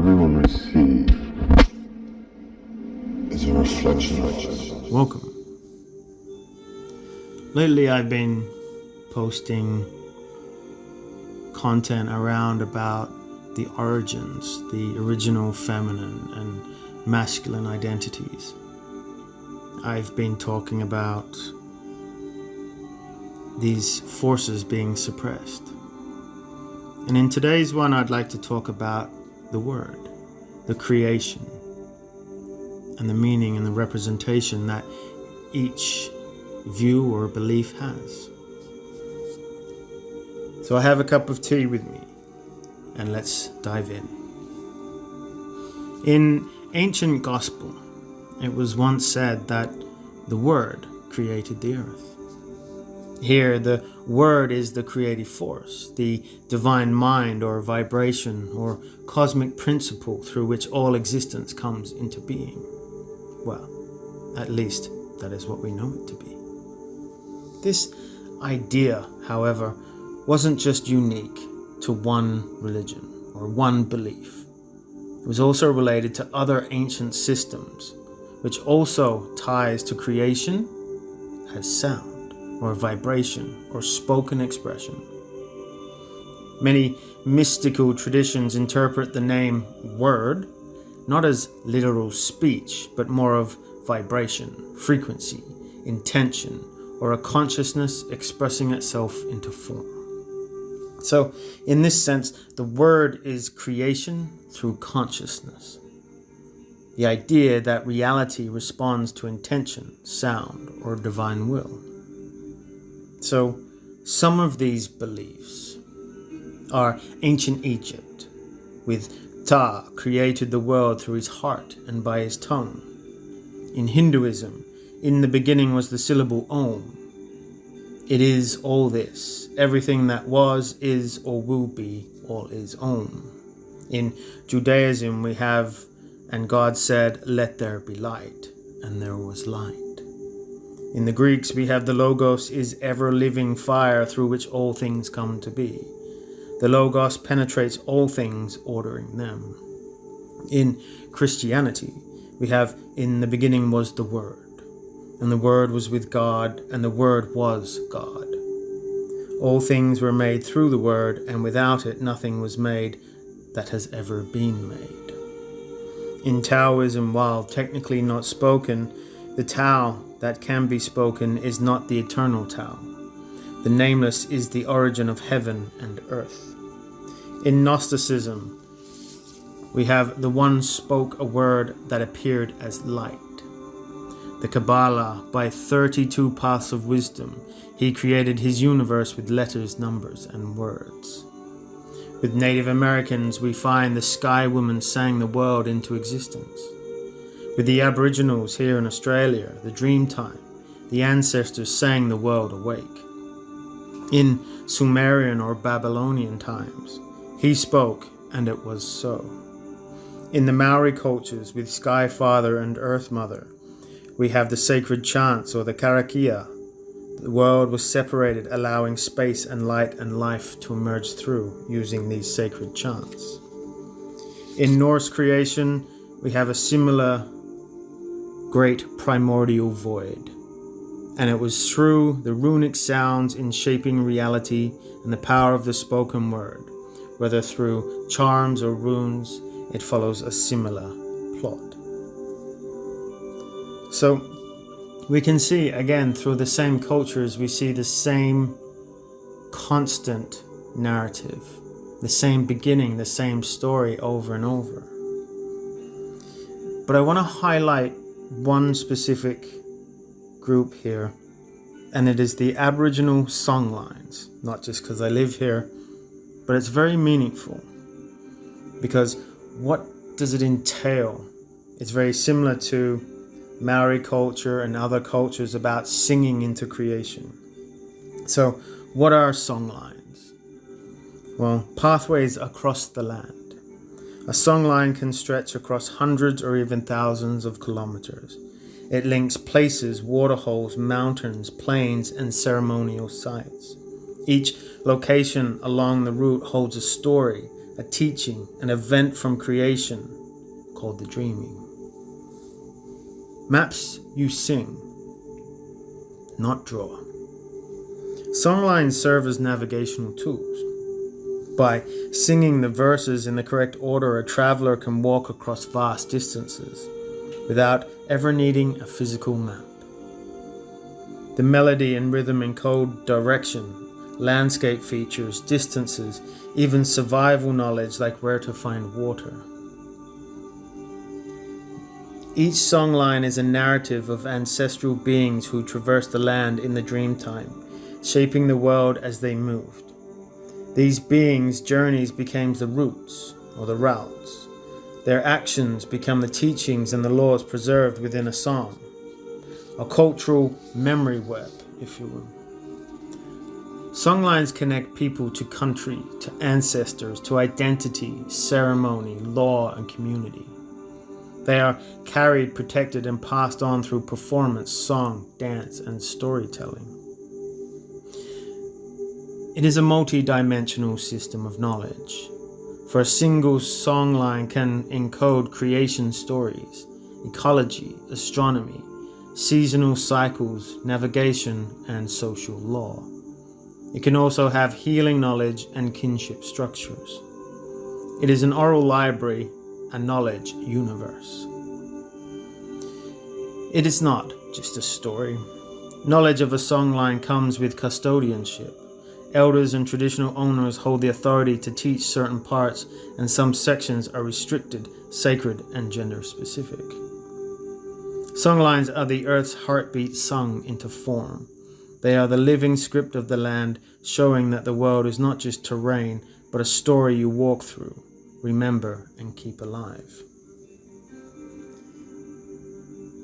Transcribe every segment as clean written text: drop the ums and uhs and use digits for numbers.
everyone receive is a reflection of it. Welcome. Lately I've been posting content around about the origins, the original feminine and masculine identities. I've been talking about these forces being suppressed. And in today's one, I'd like to talk about the word, the creation, and the meaning and the representation that each view or belief has. So I have a cup of tea with me, and let's dive in. In ancient gospel, it was once said that the Word created the earth. Here, the Word is the creative force, the divine mind or vibration or cosmic principle through which all existence comes into being. Well, at least that is what we know it to be. This idea, however, wasn't just unique to one religion or one belief. It was also related to other ancient systems, which also ties to creation as sound or vibration or spoken expression. Many mystical traditions interpret the name word not as literal speech, but more of vibration, frequency, intention, or a consciousness expressing itself into form. So, in this sense, the word is creation through consciousness. The idea that reality responds to intention, sound, or divine will. So, some of these beliefs are ancient Egypt, with Ta created the world through his heart and by his tongue. In Hinduism, in the beginning was the syllable Om. It is all this. Everything that was, is, or will be, all is Om. In Judaism, we have, and God said, "Let there be light," and there was light. In the Greeks, we have the Logos is ever-living fire through which all things come to be. The Logos penetrates all things, ordering them. In Christianity, we have, in the beginning was the Word, and the Word was with God, and the Word was God. All things were made through the Word, and without it nothing was made that has ever been made. In Taoism, while technically not spoken, the Tao that can be spoken is not the eternal Tao. The nameless is the origin of heaven and earth. In Gnosticism, we have the one spoke a word that appeared as light. The Kabbalah, by 32 paths of wisdom, he created his universe with letters, numbers, and words. With Native Americans, we find the Sky Woman sang the world into existence. With the Aboriginals here in Australia, the Dreamtime, the ancestors sang the world awake. In Sumerian or Babylonian times, he spoke and it was so. In the Maori cultures with Sky Father and Earth Mother, we have the sacred chants or the karakia. The world was separated, allowing space and light and life to emerge through using these sacred chants. In Norse creation, we have a similar great primordial void. And it was through the runic sounds in shaping reality and the power of the spoken word, whether through charms or runes, it follows a similar plot. So we can see again through the same cultures, we see the same constant narrative, the same beginning, the same story over and over. But I want to highlight one specific group here, and it is the Aboriginal songlines, not just because I live here, but it's very meaningful because what does it entail? It's very similar to Maori culture and other cultures about singing into creation. So what are songlines? Well, pathways across the land. A songline can stretch across hundreds or even thousands of kilometers. It links places, waterholes, mountains, plains, and ceremonial sites. Each location along the route holds a story, a teaching, an event from creation called the dreaming. Maps you sing, not draw. Songlines serve as navigational tools. By singing the verses in the correct order, a traveler can walk across vast distances without ever needing a physical map. The melody and rhythm encode direction, landscape features, distances, even survival knowledge like where to find water. Each songline is a narrative of ancestral beings who traversed the land in the dream time, shaping the world as they moved. These beings' journeys became the routes or the routes. Their actions become the teachings and the laws preserved within a song. A cultural memory web, if you will. Songlines connect people to country, to ancestors, to identity, ceremony, law, and community. They are carried, protected, and passed on through performance, song, dance, and storytelling. It is a multi-dimensional system of knowledge, for a single songline can encode creation stories, ecology, astronomy, seasonal cycles, navigation, and social law. It can also have healing knowledge and kinship structures. It is an oral library, a knowledge universe. It is not just a story. Knowledge of a songline comes with custodianship. Elders and traditional owners hold the authority to teach certain parts, and some sections are restricted, sacred, and gender-specific. Songlines are the earth's heartbeat sung into form. They are the living script of the land, showing that the world is not just terrain, but a story you walk through, remember, and keep alive.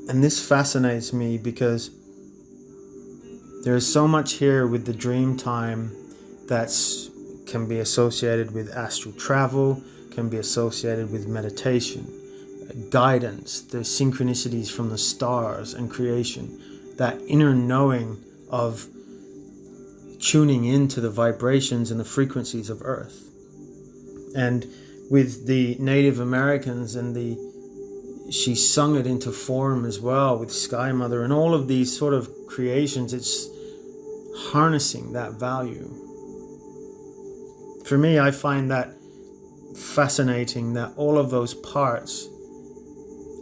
And this fascinates me because there is so much here with the dream time that can be associated with astral travel, can be associated with meditation, guidance, the synchronicities from the stars and creation, that inner knowing of tuning into the vibrations and the frequencies of Earth. And with the Native Americans and she sung it into form as well with Sky Mother and all of these sort of creations. It's harnessing that value. For me, I find that fascinating that all of those parts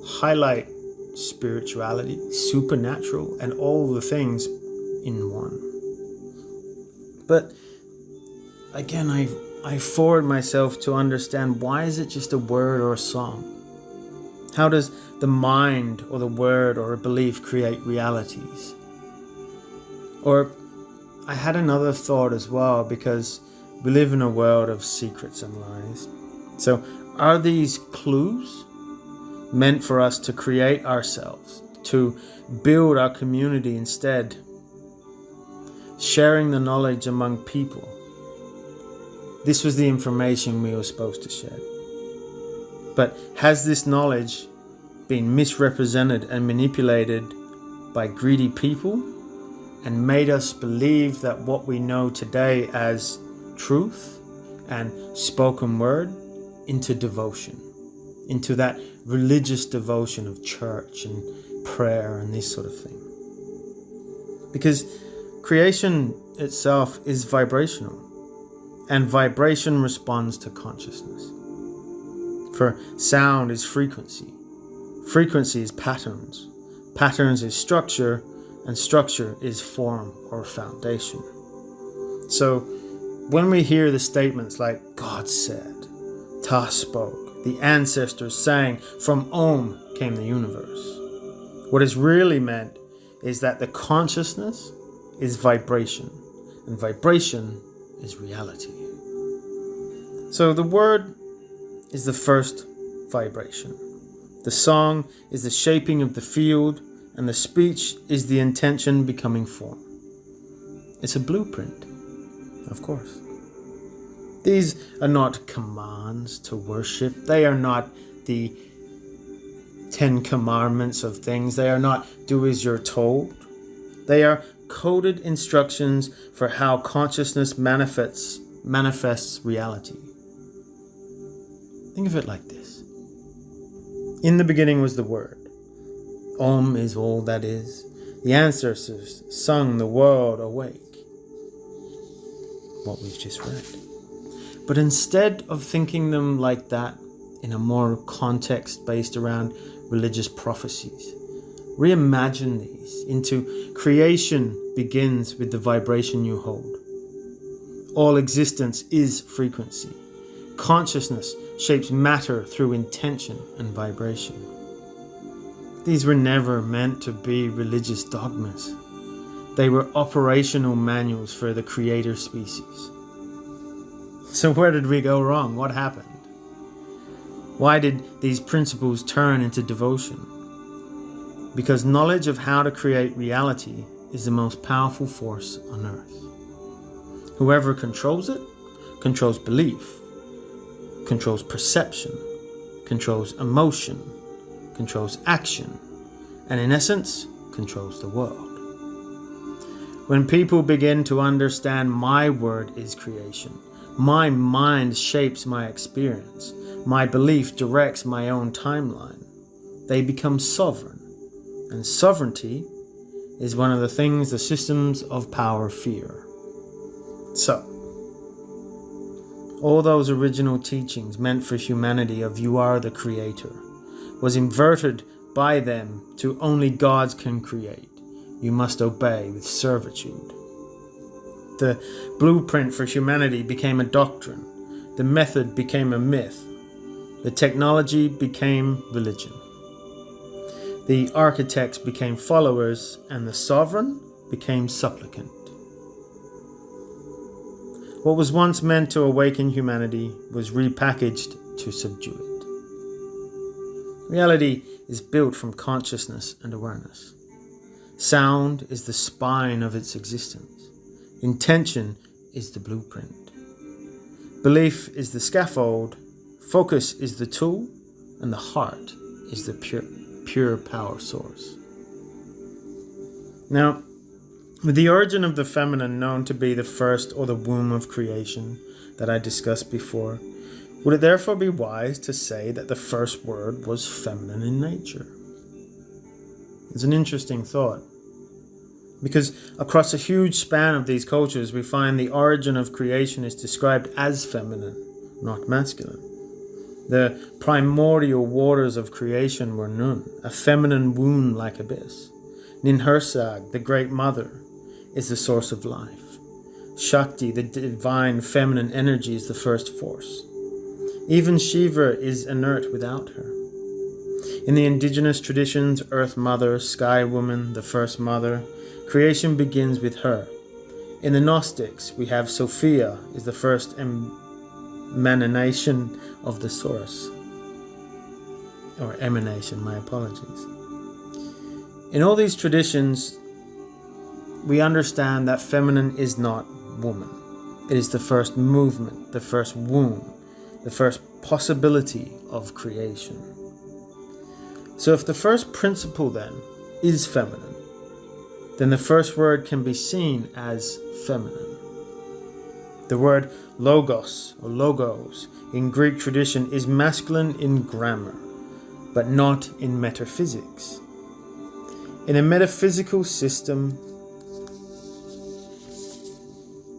highlight spirituality, supernatural, and all the things in one. But again, I forward myself to understand, why is it just a word or a song? How does the mind or the word or a belief create realities? Or I had another thought as well, because we live in a world of secrets and lies. So are these clues meant for us to create ourselves, to build our community instead? Sharing the knowledge among people. This was the information we were supposed to share. But has this knowledge been misrepresented and manipulated by greedy people and made us believe that what we know today as truth and spoken word into devotion, into that religious devotion of church and prayer and this sort of thing? Because creation itself is vibrational, and vibration responds to consciousness. For sound is frequency. Frequency is patterns. Patterns is structure, and structure is form or foundation. So when we hear the statements like God said, Ta spoke, the ancestors sang, from Om came the universe, what is really meant is that the consciousness is vibration, and vibration is reality. So the word is the first vibration. The song is the shaping of the field, and the speech is the intention becoming form. It's a blueprint, of course. These are not commands to worship. They are not the 10 commandments of things. They are not do as you're told. They are coded instructions for how consciousness manifests reality. Think of it like this. In the beginning was the Word. Om is all that is. The ancestors sung the world awake. What we've just read. But instead of thinking them like that in a more context based around religious prophecies, reimagine these into creation begins with the vibration you hold. All existence is frequency. Consciousness shapes matter through intention and vibration. These were never meant to be religious dogmas. They were operational manuals for the creator species. So where did we go wrong? What happened? Why did these principles turn into devotion? Because knowledge of how to create reality is the most powerful force on earth. Whoever controls it, controls belief, controls perception, controls emotion, controls action, and in essence, controls the world. When people begin to understand my word is creation, my mind shapes my experience, my belief directs my own timeline, they become sovereign. And sovereignty is one of the things the systems of power fear. So, all those original teachings meant for humanity of you are the creator was inverted by them to only gods can create. You must obey with servitude. The blueprint for humanity became a doctrine. The method became a myth. The technology became religion. The architects became followers, and the sovereign became supplicant. What was once meant to awaken humanity was repackaged to subdue it. Reality is built from consciousness and awareness. Sound is the spine of its existence. Intention is the blueprint. Belief is the scaffold. Focus is the tool, and the heart is the pure power source. Now, with the origin of the feminine known to be the first or the womb of creation that I discussed before, would it therefore be wise to say that the first word was feminine in nature? It's an interesting thought, because across a huge span of these cultures, we find the origin of creation is described as feminine, not masculine. The primordial waters of creation were Nun, a feminine womb-like abyss. Ninhursag, the great mother, is the source of life. Shakti, the divine feminine energy, is the first force. Even Shiva is inert without her. In the indigenous traditions, Earth Mother, Sky Woman, the First Mother, creation begins with her. In the Gnostics, we have Sophia is the first emanation of the source. Or emanation, my apologies. In all these traditions, we understand that feminine is not woman. It is the first movement, the first womb, the first possibility of creation. So if the first principle then is feminine, then the first word can be seen as feminine. The word logos or logos in Greek tradition is masculine in grammar, but not in metaphysics. In a metaphysical system,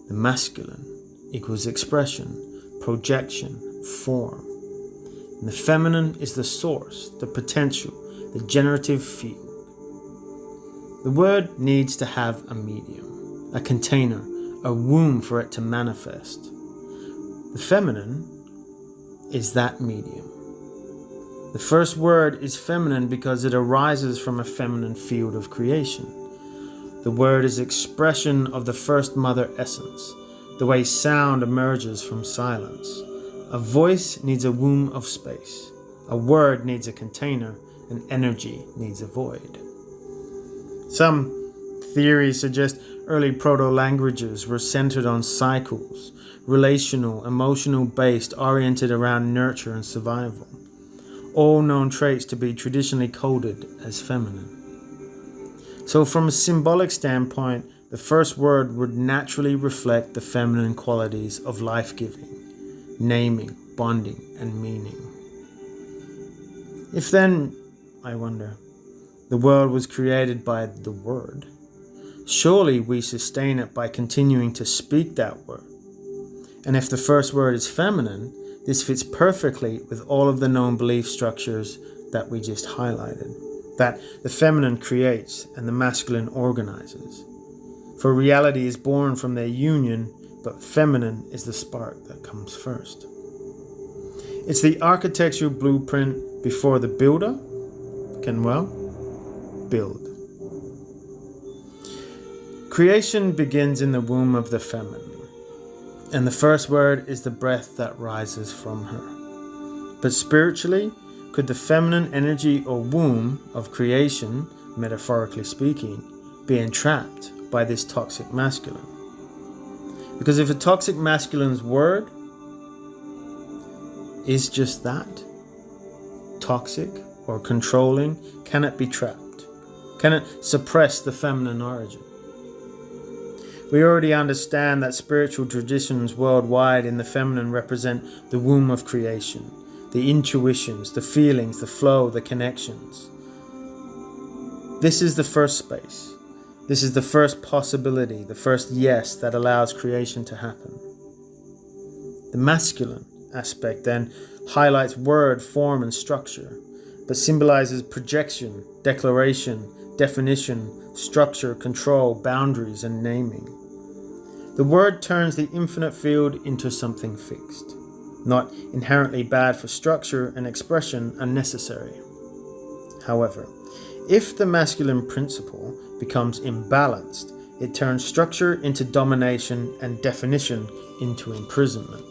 the masculine equals expression, projection, form. And the feminine is the source, the potential, the generative field. The word needs to have a medium, a container, a womb for it to manifest. The feminine is that medium. The first word is feminine because it arises from a feminine field of creation. The word is expression of the first mother essence, the way sound emerges from silence. A voice needs a womb of space. A word needs a container, and energy needs a void. Some theories suggest early proto-languages were centered on cycles, relational, emotional-based, oriented around nurture and survival. All known traits to be traditionally coded as feminine. So from a symbolic standpoint, the first word would naturally reflect the feminine qualities of life-giving, naming, bonding and meaning. If then, I wonder, the world was created by the Word, surely we sustain it by continuing to speak that word. And if the first word is feminine, this fits perfectly with all of the known belief structures that we just highlighted, that the feminine creates and the masculine organizes. For reality is born from their union, but feminine is the spark that comes first. It's the architectural blueprint before the builder can, well, build. Creation begins in the womb of the feminine, and the first word is the breath that rises from her. But spiritually, could the feminine energy or womb of creation, metaphorically speaking, be entrapped by this toxic masculine? Because if a toxic masculine's word is just that, toxic or controlling, can it be trapped? Can it suppress the feminine origin? We already understand that spiritual traditions worldwide in the feminine represent the womb of creation, the intuitions, the feelings, the flow, the connections. This is the first space. This is the first possibility, the first yes that allows creation to happen. The masculine aspect then highlights word, form, and structure, but symbolizes projection, declaration, definition, structure, control, boundaries, and naming. The word turns the infinite field into something fixed, not inherently bad for structure and expression are necessary. However, if the masculine principle becomes imbalanced, it turns structure into domination and definition into imprisonment.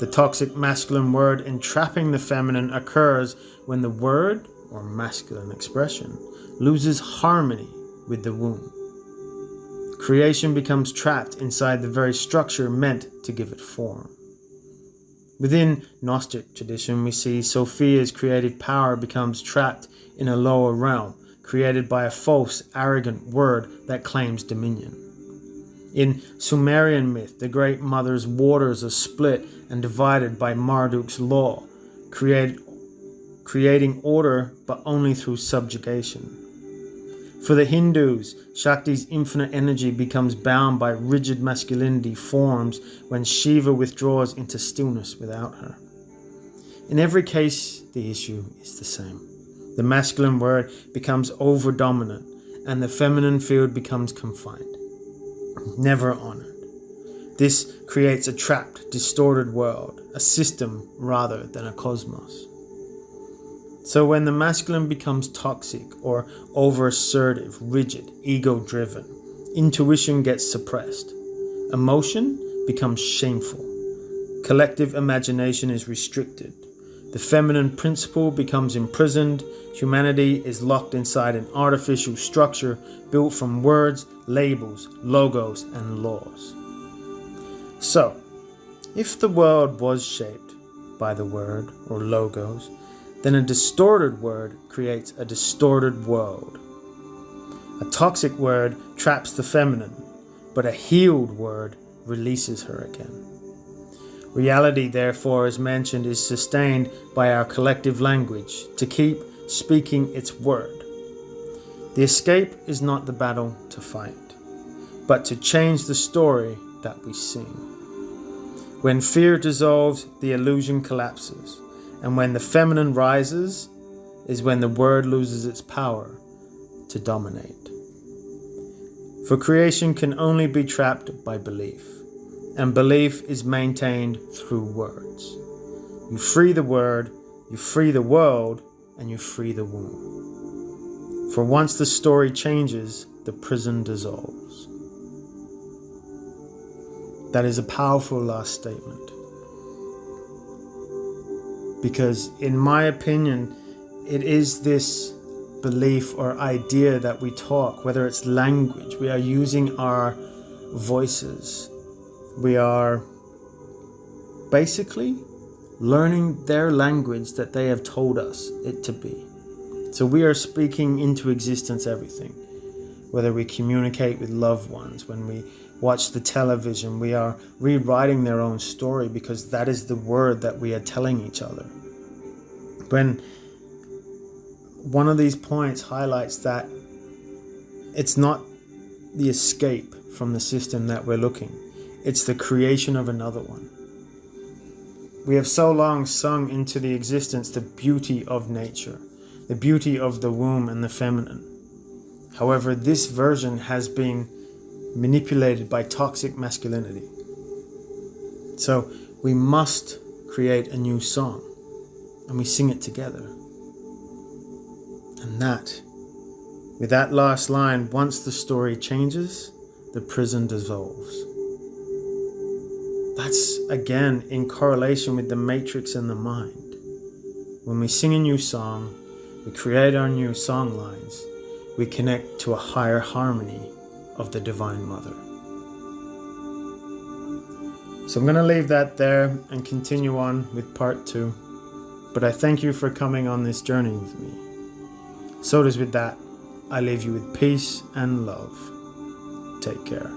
The toxic masculine word entrapping the feminine occurs when the word, or masculine expression, loses harmony with the womb. Creation becomes trapped inside the very structure meant to give it form. Within Gnostic tradition, we see Sophia's creative power becomes trapped in a lower realm, created by a false, arrogant word that claims dominion. In Sumerian myth, the Great Mother's waters are split and divided by Marduk's law, creating order but only through subjugation. For the Hindus, Shakti's infinite energy becomes bound by rigid masculinity forms when Shiva withdraws into stillness without her. In every case, the issue is the same. The masculine word becomes over-dominant and the feminine field becomes confined, never honored. This creates a trapped, distorted world, a system rather than a cosmos. So when the masculine becomes toxic or over-assertive, rigid, ego-driven, intuition gets suppressed. Emotion becomes shameful. Collective imagination is restricted. The feminine principle becomes imprisoned. Humanity is locked inside an artificial structure built from words, labels, logos, and laws. So, if the world was shaped by the word or logos, then a distorted word creates a distorted world. A toxic word traps the feminine, but a healed word releases her again. Reality, therefore, as mentioned, is sustained by our collective language to keep speaking its word. The escape is not the battle to fight, but to change the story that we sing. When fear dissolves, the illusion collapses, and when the feminine rises, is when the word loses its power to dominate. For creation can only be trapped by belief, and belief is maintained through words. You free the word, you free the world, and you free the womb. For once the story changes, the prison dissolves. That is a powerful last statement. Because in my opinion, it is this belief or idea that we talk, whether it's language, we are using our voices. We are basically learning their language that they have told us it to be. So we are speaking into existence everything. Whether we communicate with loved ones, when we watch the television, we are rewriting their own story, because that is the word that we are telling each other. When one of these points highlights that it's not the escape from the system that we're looking, it's the creation of another one. We have so long sung into the existence the beauty of nature, the beauty of the womb and the feminine. However, this version has been manipulated by toxic masculinity. So we must create a new song, and we sing it together. And that, with that last line, once the story changes, the prison dissolves. That's again in correlation with the matrix in the mind. When we sing a new song, we create our new song lines, we connect to a higher harmony of the Divine Mother. So I'm going to leave that there and continue on with part 2. But I thank you for coming on this journey with me. So it is with that, I leave you with peace and love. Take care.